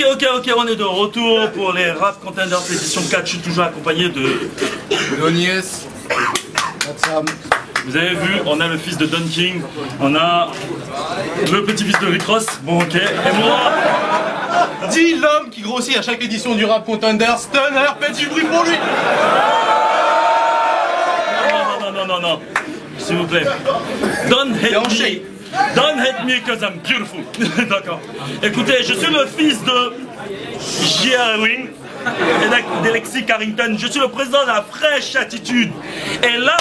Ok, on est de retour pour les Rap Contenders édition 4. Je suis toujours accompagné de Donies. Vous avez vu, on a le fils de Don King, on a le petit-fils de Rick Ross, bon ok, et moi... Dis l'homme qui grossit à chaque édition du Rap Contenders. Stunner, faites du bruit pour lui. Non, s'il vous plaît. Don't hate me. Don't hate me because I'm beautiful. D'accord. Écoutez, je suis le fils de J.R. Ewing et d'Alexis Carrington. Je suis le président de la fraîche attitude. Et là,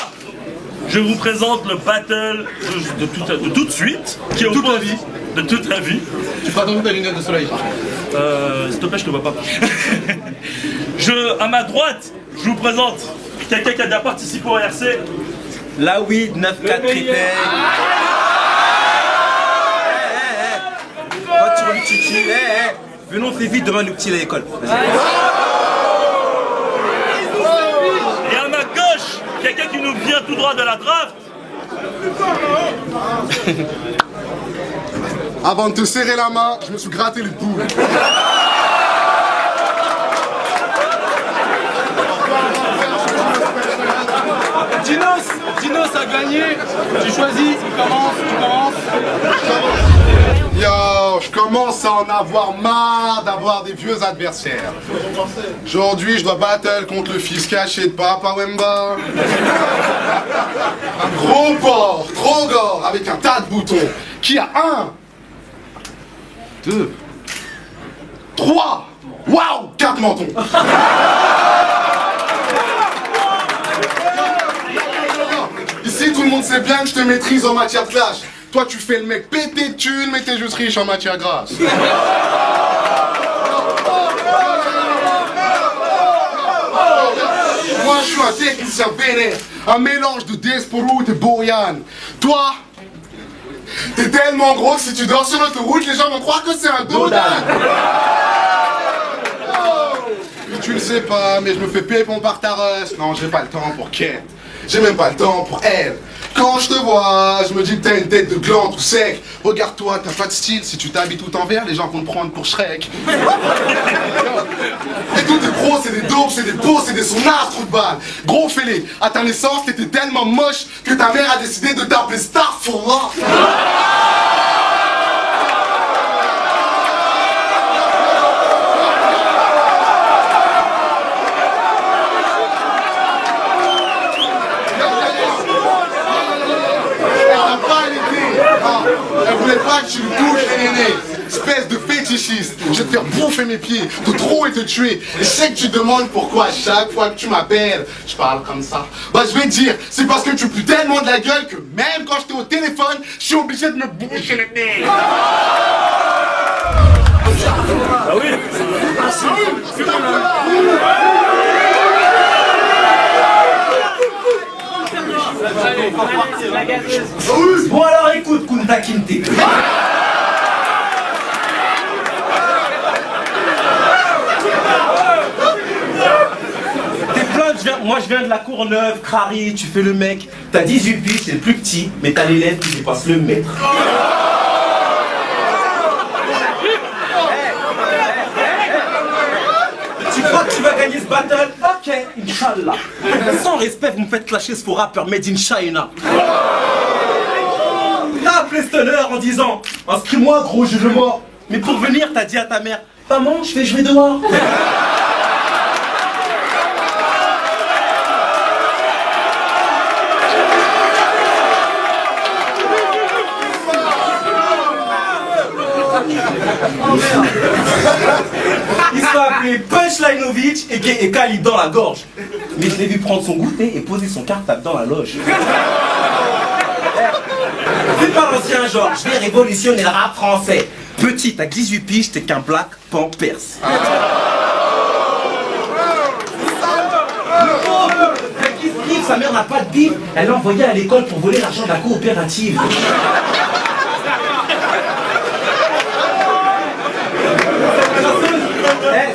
je vous présente le battle de tout de suite. Qui est toute la vie. De toute la vie. Tu feras ton ta lunette de soleil. S'il te plaît, je te vois pas. À ma droite, je vous présente quelqu'un qui a déjà participé au RC. La weed 9-4 critères. Voiture le titi. Venons, fais vite, demain nous petits à l'école. Et à ma gauche, quelqu'un qui nous vient tout droit de la draft. Avant de te serrer la main, je me suis gratté les boules. Dinos a gagné. J'ai choisi. Tu commences. Yo, je commence à en avoir marre d'avoir des vieux adversaires. Aujourd'hui, je dois battle contre le fils caché de Papa Wemba. Un gros porc, trop gore, avec un tas de boutons, qui a 1, 2, 3, waouh, 4 mentons. Ici, tout le monde sait bien que je te maîtrise en matière de clash. Toi, tu fais le mec pété de thunes, mais t'es juste riche en matière grasse. Moi, je suis un technicien vénère, un mélange de Desporout et Boyan. Toi, t'es tellement gros que si tu dors sur l'autoroute, les gens vont croire que c'est un dodan. Tu le sais pas, mais je me fais pépon par ta russe. Non, j'ai pas le temps pour Kate. J'ai même pas le temps pour elle. Quand je te vois, je me dis que t'as une tête de gland tout sec. Regarde-toi, t'as pas de style. Si tu t'habilles tout en vert, les gens vont te prendre pour Shrek. Et tous tes pros, c'est des dopes, c'est des beaux, c'est des sonars, trou de balle. Gros fêlé, à ta naissance, t'étais tellement moche que ta mère a décidé de t'appeler Starfall. Elle voulait pas que tu le touches, néné. Espèce de fétichiste. Je vais te faire bouffer mes pieds, te trop et te tuer. Et je sais que tu demandes pourquoi chaque fois que tu m'appelles, je parle comme ça. Bah je vais te dire, c'est parce que tu pues tellement de la gueule que même quand j'étais au téléphone, je suis obligé de me boucher le nez. Ah oui. Bon alors écoute, Kunta Kinte. Tes plaintes, moi je viens de la Courneuve, Crary, tu fais le mec. T'as 18 piges, c'est le plus petit, mais t'as les lèvres qui dépassent le mètre. Tu crois que tu vas gagner ce battle? Ok, Inch'Allah. Sans respect, vous me faites clasher ce faux rappeur made in China. T'as appelé Stunner en disant inscris-moi gros, je veux mort. Mais pour venir, t'as dit à ta mère maman, je vais jouer dehors. Il se fait appeler Punchlinovic et Khalid dans la gorge. Mais je l'ai vu prendre son goûter et poser son cartable dans la loge. Fais pas l'ancien genre, je vais révolutionner le rap français. Petit, à 18 piges, t'es qu'un black pampers. Sa mère n'a pas de bif, elle l'a envoyé à l'école pour voler l'argent de la coopérative.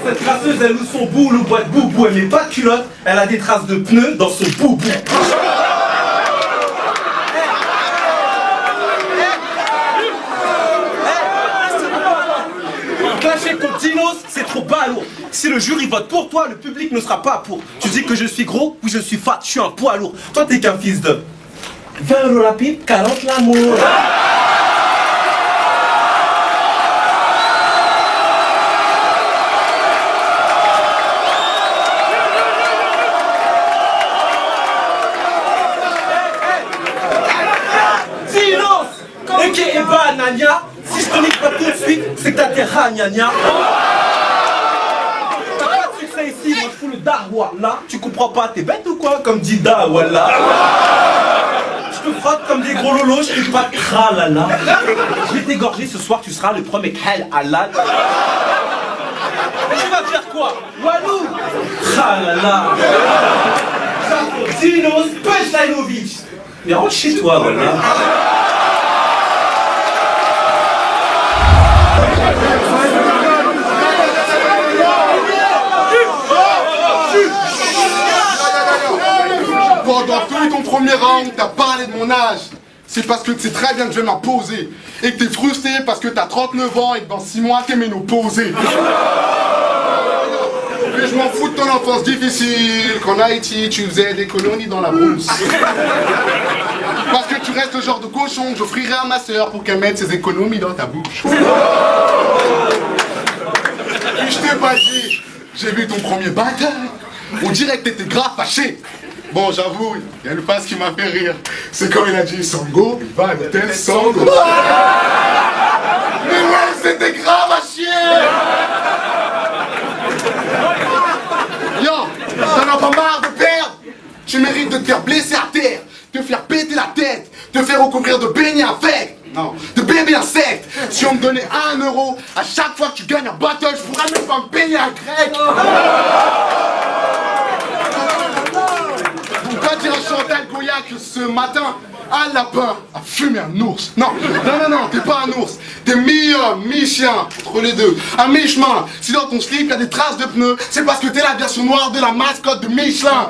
Cette crasseuse, elle loue son boule au bois de boubou, elle met pas de culotte, elle a des traces de pneus dans son boubou. Clasher contre Dinos, bas lourd. Si le jury vote pour toi, le public ne sera pas pour. Tu dis que je suis gros, oui je suis fat, je suis un poids lourd. Toi t'es qu'un fils de 20 € la pipe, 40 l'amour. Ok, et bah, Nania, si je te nique pas tout de suite, c'est que t'as des ragnagnas. T'as pas de succès ici, moi je fous le darwa. Là, tu comprends pas, t'es bête ou quoi? Comme dit Da, voilà. Je te frotte comme des gros lolos, je fais pas de kralala. Je vais t'égorger ce soir, tu seras le premier khal halal. Tu vas faire quoi? Walou? Kralala. Dinos Pejlanovic. Mais rentre chez toi, voilà. Pendant tout ton premier round, t'as parlé de mon âge. C'est parce que tu sais très bien que je vais m'imposer. Et que t'es frustré parce que t'as 39 ans et que dans 6 mois t'es ménopausé. Mais je m'en fous de ton enfance difficile. Qu'en Haïti, tu faisais des colonies dans la brousse. Parce que tu restes le genre de cochon que j'offrirai à ma soeur pour qu'elle mette ses économies dans ta bouche. Et je t'ai pas dit, j'ai vu ton premier bataille. On dirait que t'étais grave fâché. Bon, j'avoue, il y a une phrase qui m'a fait rire. C'est comme il a dit, Sango, il va à l'hôtel Sango. Mais ouais, c'était grave à chier. Yo, t'en as pas marre de perdre. Tu mérites de te faire blesser à terre, te faire péter la tête, te faire recouvrir de beignets infects. Non, de bébés insectes. Si on me donnait 1 € à chaque fois que tu gagnes un battle, je pourrais même pas me baigner un grec. Pourquoi dire à Chantal Goya que ce matin, un lapin a fumé un ours? Non, t'es pas un ours. T'es mi-homme, mi-chien, entre les deux. À mi-chemin, si dans ton slip y a des traces de pneus, c'est parce que t'es la version noire de la mascotte de Michelin.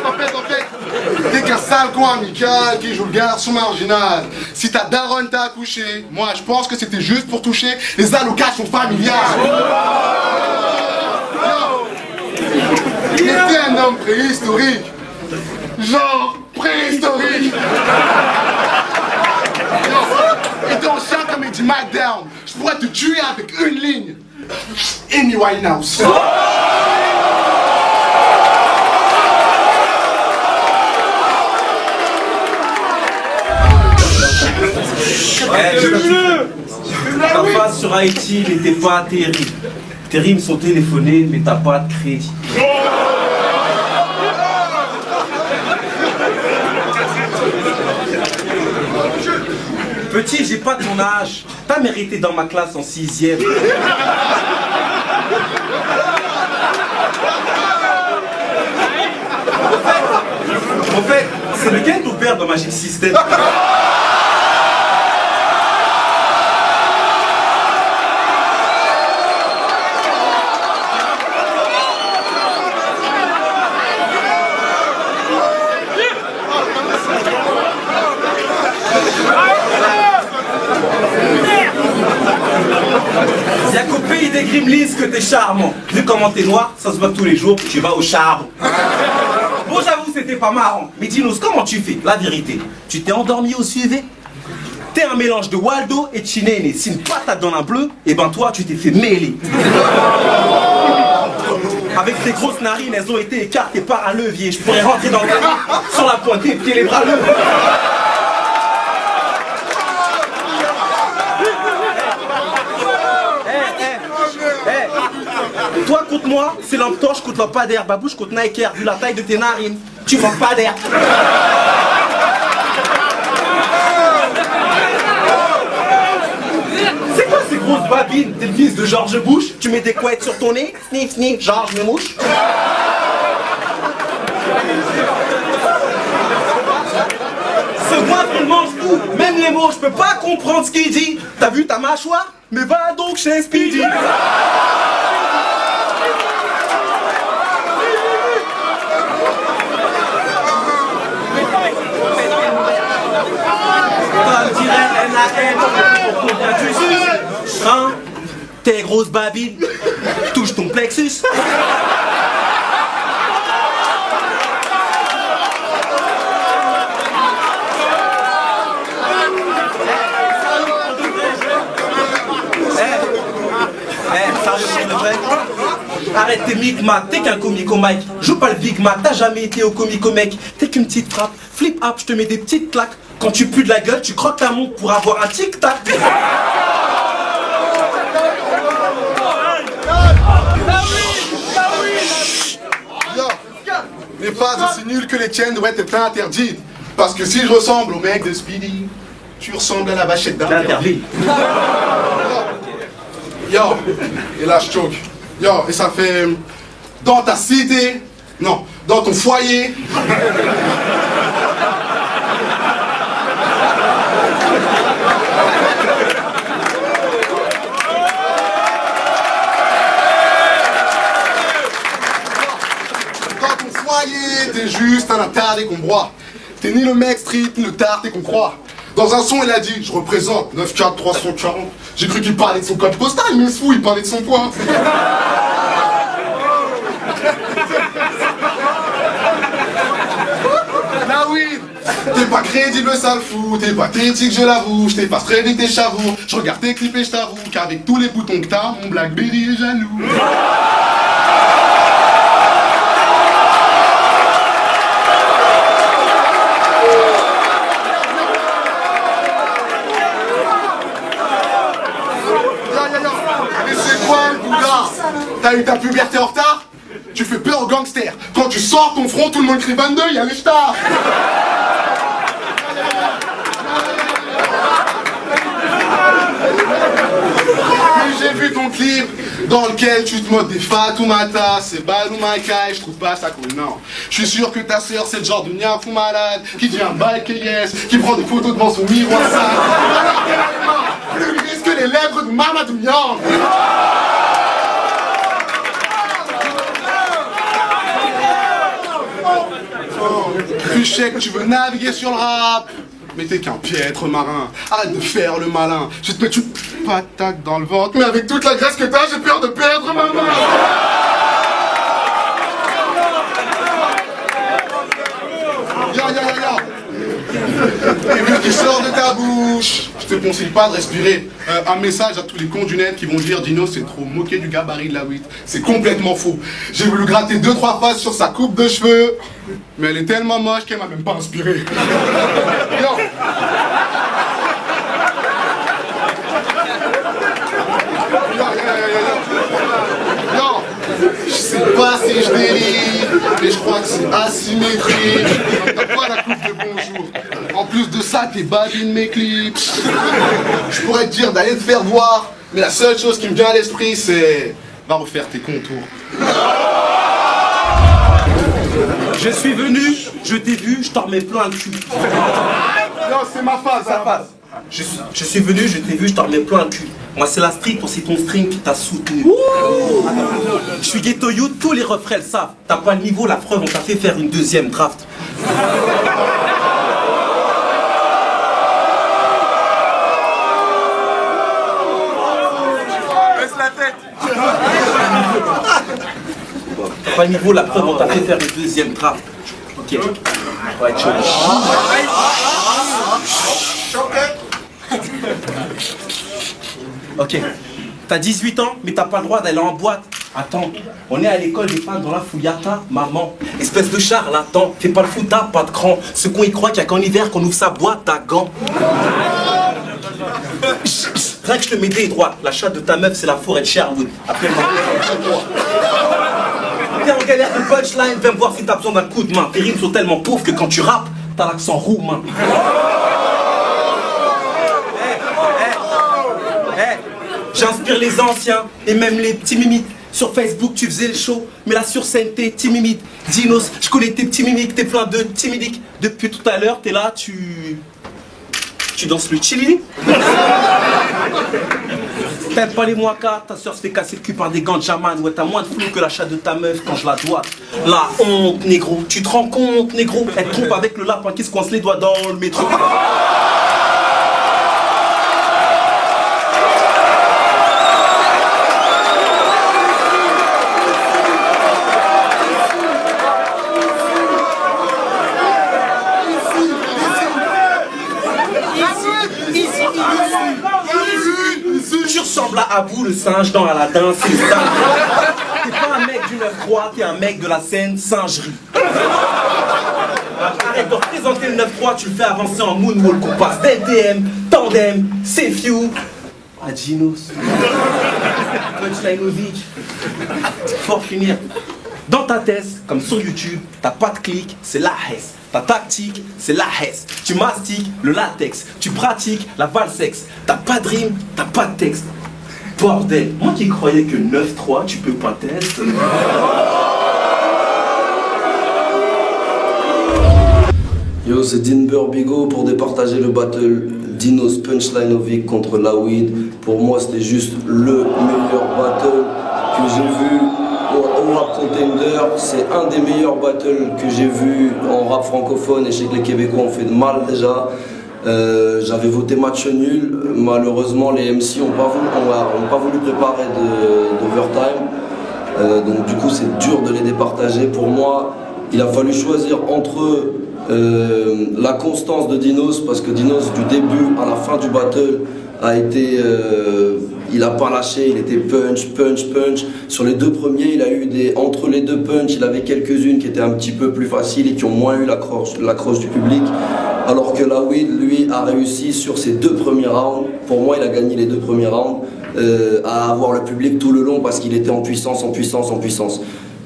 En fait, t'es qu'un sale con amical qui joue le garçon marginal. Si ta daronne t'a accouché, moi je pense que c'était juste pour toucher les allocations familiales. Il était un homme préhistorique. Genre préhistorique. Et ton chien comme il dit Smackdown, je pourrais te tuer avec une ligne. Amy Winehouse. Ta face sur Haïti n'était pas terrible. Tes rimes sont téléphonées, mais t'as pas de crédit. Petit, j'ai pas ton âge. T'as mérité dans ma classe en 6e. En fait, c'est lequel ton père dans Magic System? Y'a qu'au pays des Gremlins que t'es charmant. Vu comment t'es noir, ça se voit tous les jours que tu vas au charbon. Bon, j'avoue, c'était pas marrant. Mais dis-nous, comment tu fais? La vérité, tu t'es endormi au suivi? T'es un mélange de Waldo et Chinene. Si une patate dans un bleu, et ben toi, tu t'es fait mêler. Avec tes grosses narines, elles ont été écartées par un levier. Je pourrais rentrer dans le lit sur la pointe des pieds, les bras levés. Toi contre moi, c'est lampe torche contre lampadaire, babouche contre Nike Air, vu la taille de tes narines, tu manques pas d'air. C'est quoi ces grosses babines? T'es le fils de George Bush? Tu mets des couettes sur ton nez? Sniff, sniff, George me mouche. Ce goinfre il mange tout, même les mots, je peux pas comprendre ce qu'il dit. T'as vu ta mâchoire? Mais va donc chez Speedy. Comme dirait NAM, pour combien tu suces, hein, tes grosses babines. Touche ton plexus. Sérieux, de vrai. Arrête tes micmacs, t'es qu'un comico Mike. Joue pas le Big Mac, t'as jamais été au comico mec. T'es qu'une petite frappe, flip up, je te mets des petites claques. Quand tu pues de la gueule, tu croques ta montre pour avoir un tic-tac. Les phases aussi nulles que les tiennes devraient être interdites. Parce que si je ressemble au mec de Speedy, tu ressembles à la vachette d'Interville. Yo, et là je choque. Yo, et ça fait dans ta cité, non, dans ton foyer. T'es juste un attardé qu'on broie. T'es ni le mec street, ni le tarté qu'on croit. Dans un son, il a dit, je représente 94340. J'ai cru qu'il parlait de son code postal, mais fou, il parlait de son poids. Là oui, t'es pas crédible, sale fou. T'es pas critique, je l'avoue. Je t'efface très vite tes chavoux. Je regarde tes clips et je t'avoue qu'avec tous les boutons que t'as, mon Blackberry est jaloux. T'as eu ta puberté en retard? Tu fais peur aux gangsters. Quand tu sors ton front, tout le monde crie 22, il y a les stars. J'ai vu ton clip dans lequel tu te moques des Fatoumata, c'est Baloumaka et je trouve pas ça cool, non. Je suis sûr que ta sœur c'est le genre de niafou malade qui devient bike et yes, qui prend des photos devant son miroir sale. Alors qu'elle a plus grise que les lèvres de Mamadou Niang. Tu sais que tu veux naviguer sur le rap, mais t'es qu'un piètre marin. Arrête de faire le malin. Je vais te mettre une patate dans le ventre, mais avec toute la graisse que t'as, j'ai peur de perdre ma main. Et vu qu'il sort de ta bouche, je te conseille pas de respirer. Un message à tous les cons du net qui vont dire Dino c'est trop moqué du gabarit de la weed. C'est complètement faux. J'ai voulu gratter 2-3 faces sur sa coupe de cheveux, mais elle est tellement moche qu'elle m'a même pas inspiré. Yo. Je sais pas si je délire, mais je crois que c'est asymétrique. T'as pas la coupe de bonjour. En plus de ça, t'es babine mes clips. Je pourrais te dire d'aller te faire voir, mais la seule chose qui me vient à l'esprit, c'est... va refaire tes contours. Je suis venu, je t'ai vu, je t'en remets plein le cul. Non, c'est ma phase, ça passe. Je suis venu, je t'ai vu, je t'en remets plein le cul. Moi c'est la street, c'est ton string qui t'a soutenu. Je suis ghetto youth, tous les refrains le savent. T'as pas le niveau, la preuve, on t'a fait faire une deuxième draft. Baisse la tête. T'as pas le niveau, la preuve, on t'a fait faire une deuxième draft. Ok. Ouais, chaud. Ok, t'as 18 ans, mais t'as pas le droit d'aller en boîte. Attends, on est à l'école des femmes dans la fouillata, maman. Espèce de charlatan, fais pas le fou, t'as pas de cran. Ce qu'on y croit qu'il y a qu'en hiver qu'on ouvre sa boîte à gants. Rien que je te mets des droits, la chatte de ta meuf c'est la forêt de Sherwood. Appelle-moi. T'es en galère de punchline, viens me voir si t'as besoin d'un coup de main. Tes rimes sont tellement pauvres que quand tu rappes, t'as l'accent roumain. J'inspire les anciens et même les petits mimiques. Sur Facebook tu faisais le show, mais là sur scène t'es timide. Dinos, je connais tes petits mimiques, t'es plein de timidiques. Depuis tout à l'heure t'es là, tu danses le chili. T'aimes pas les moicas, ta soeur se fait casser le cul par des gants de jaman. Ouais, t'as moins de flou que la chatte de ta meuf quand je la dois. La honte, négro, tu te rends compte, négro. Elle trompe avec le lapin qui se coince les doigts dans le métro. Avoue le singe dans Aladdin, c'est dingue. T'es pas un mec du 9-3, t'es un mec de la scène singerie. Arrête de représenter le 9-3, tu le fais avancer en moonwalk, on passe d'LTM, tandem, CFU à Dinos. Punchlineovic. Pour finir, dans ta thèse, comme sur YouTube, t'as pas de clic, c'est la hesse. Ta tactique, c'est la hesse. Tu mastiques le latex, tu pratiques la valsex. T'as pas de rime, t'as pas de texte. Bordel, moi qui croyais que 9-3, tu peux pas test. Yo, c'est Dean Burbigo pour départager le battle Dinos Punchlinovic contre Lawid. Pour moi, c'était juste le meilleur battle que j'ai vu au Rap Contender. C'est un des meilleurs battles que j'ai vu en rap francophone, et je sais que les Québécois ont fait de mal déjà. J'avais voté match nul. Malheureusement, les MC n'ont pas voulu préparer d'overtime. Donc du coup, c'est dur de les départager. Pour moi, il a fallu choisir entre la constance de Dinos, parce que Dinos, du début à la fin du battle, a été... il a pas lâché, il était punch. Sur les deux premiers, il a eu entre les deux punch, il avait quelques-unes qui étaient un petit peu plus faciles et qui ont moins eu l'accroche du public. Alors que Lawid, lui, a réussi sur ses deux premiers rounds. Pour moi, il a gagné les deux premiers rounds, à avoir le public tout le long parce qu'il était en puissance.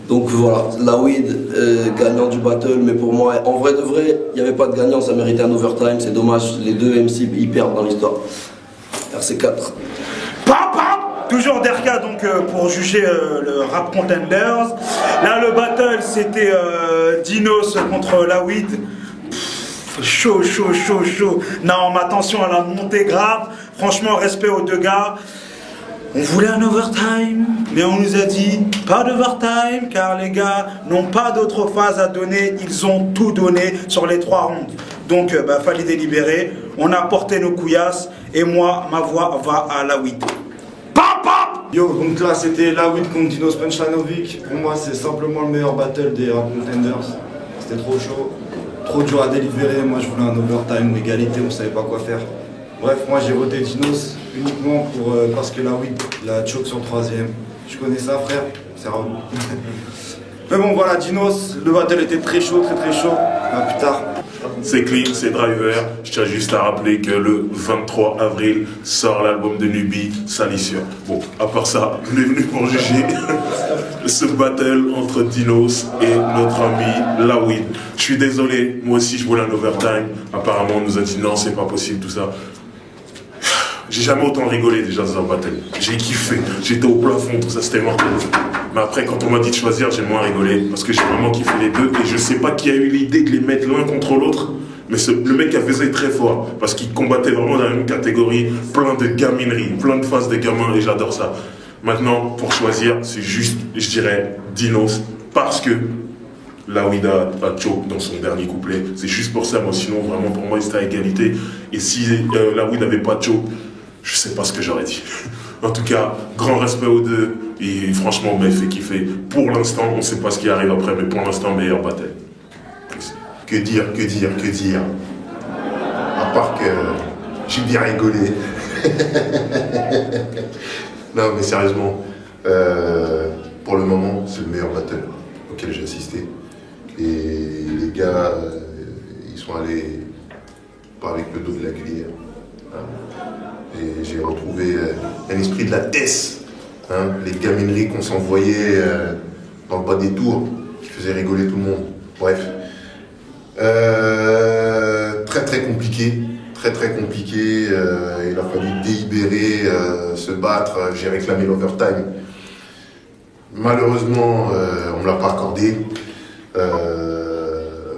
Donc voilà, Lawid, gagnant du battle, mais pour moi, en vrai de vrai, il n'y avait pas de gagnant, ça méritait un overtime, c'est dommage, les deux MC, ils perdent dans l'histoire. RC4. Toujours Derka donc pour juger le Rap Contenders. Là le battle c'était Dinos contre Lawid. Chaud. Non, mais attention à la montée grave. Franchement, respect aux deux gars. On voulait un overtime, mais on nous a dit pas d'overtime car les gars n'ont pas d'autre phase à donner. Ils ont tout donné sur les 3 rounds. Donc, fallait délibérer. On a porté nos couillasses et moi, ma voix va à Lawid. Yo, donc là c'était Lawid contre Dinos Punchlinovic. Pour moi, c'est simplement le meilleur battle des Rap Contenders. C'était trop chaud, trop dur à délibérer. Moi, je voulais un overtime, égalité, on savait pas quoi faire. Bref, moi j'ai voté Dinos uniquement parce que Lawid il a choke sur le 3ème. Tu connais ça, frère? C'est rare. Mais bon, voilà, Dinos, le battle était très chaud. À plus tard. C'est Clean, c'est Driver. Je tiens juste à rappeler que le 23 avril sort l'album de Nubi, Salissure. Bon, à part ça, on est venu pour juger ce battle entre Dinos et notre ami Lawid. Je suis désolé, moi aussi je voulais un overtime. Apparemment on nous a dit non, c'est pas possible, tout ça. J'ai jamais autant rigolé déjà dans un battle. J'ai kiffé, j'étais au plafond, tout ça, c'était mortel. Mais après, quand on m'a dit de choisir, j'ai moins rigolé parce que j'ai vraiment kiffé les deux. Et je sais pas qui a eu l'idée de les mettre l'un contre l'autre, mais le mec qui a fait ça est très fort parce qu'il combattait vraiment dans la même catégorie, plein de gamineries, plein de phases de gamins, et j'adore ça. Maintenant, pour choisir, c'est juste, je dirais, Dinos, parce que Lawid a choke dans son dernier couplet. C'est juste pour ça, moi, sinon, vraiment, pour moi, c'était à égalité. Et si Lawid n'avait pas choke, je sais pas ce que j'aurais dit. En tout cas, grand respect aux deux. Et franchement, on m'a fait kiffer. Pour l'instant, on sait pas ce qui arrive après, mais pour l'instant, meilleur battle. Que dire à part que j'ai bien rigolé. Non, mais sérieusement, pour le moment, c'est le meilleur battle auquel j'ai assisté. Et les gars, ils sont allés pas avec le dos de la cuillère. Hein. Et j'ai retrouvé un esprit de la death. Hein, les gamineries qu'on s'envoyait dans le bas des tours, qui faisaient rigoler tout le monde. Bref. Très compliqué. Très compliqué. Il a fallu délibérer, se battre. J'ai réclamé l'overtime. Malheureusement, on ne me l'a pas accordé.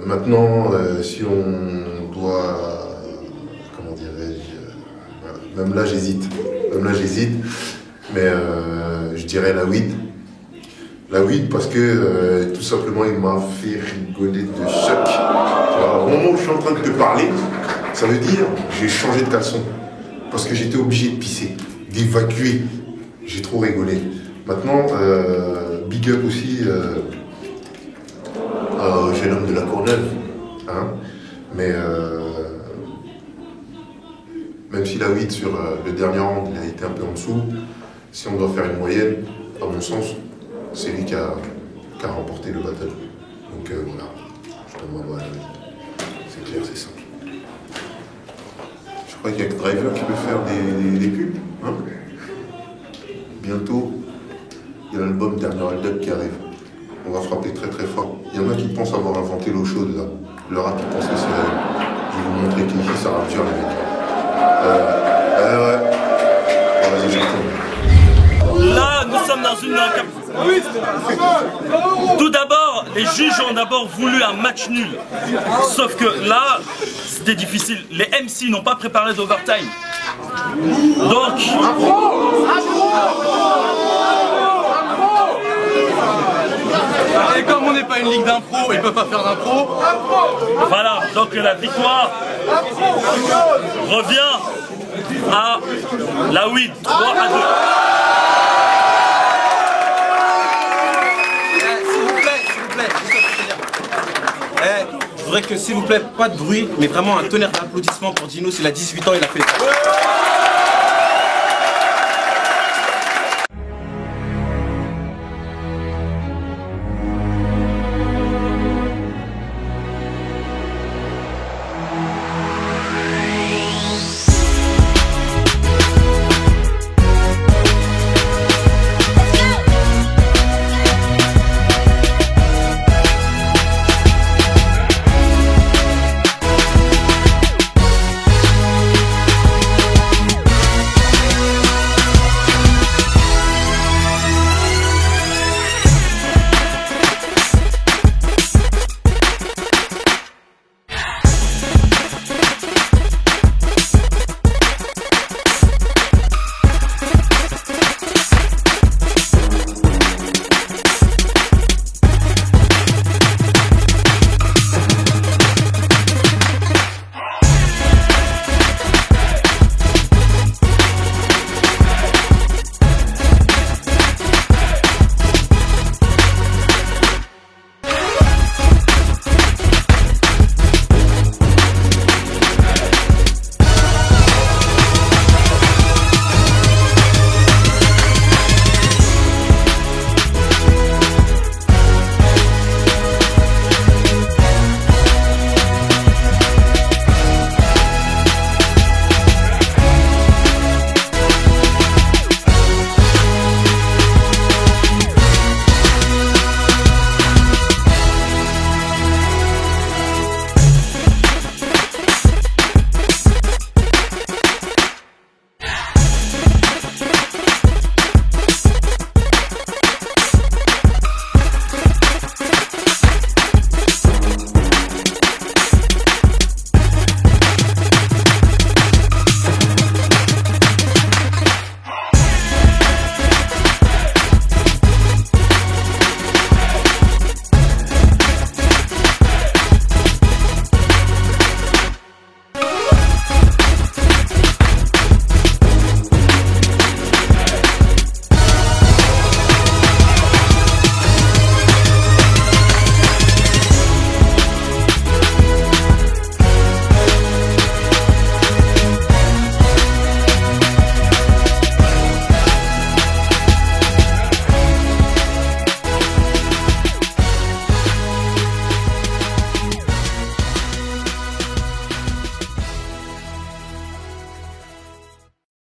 Maintenant, si on doit... Comment dirais-je, même là j'hésite. Mais je dirais Lawid parce que tout simplement il m'a fait rigoler de choc. Au moment où je suis en train de te parler, ça veut dire j'ai changé de caleçon parce que j'étais obligé de pisser, d'évacuer. J'ai trop rigolé. Maintenant, big up aussi au jeune homme de la Courneuve. Hein, mais même si Lawid sur le dernier round il a été un peu en dessous, si on doit faire une moyenne, à mon sens, c'est lui qui a remporté le battle. Donc voilà, je donne ma voix à lui. C'est clair, c'est simple. Je crois qu'il y a que Driver qui peut faire des pubs. Hein, bientôt, il y a l'album Dernier Hold Up qui arrive. On va frapper très très fort. Il y en a qui pensent avoir inventé l'eau chaude là. Le rap, ils pensent que c'est la même. Je vais vous montrer qui ça rappe dur, les mecs. Ouais. Oh, vas-y, j'attends. Là, nous sommes dans une... Tout d'abord, les juges ont d'abord voulu un match nul. Sauf que là, c'était difficile. Les MC n'ont pas préparé d'overtime. Donc... Et comme on n'est pas une ligue d'impro, ils peuvent pas faire d'impro. Voilà, donc la victoire revient à la WID, 3-2. Je voudrais que, s'il vous plaît, pas de bruit, mais vraiment un tonnerre d'applaudissements pour Dinos. Il a 18 ans, il a fait...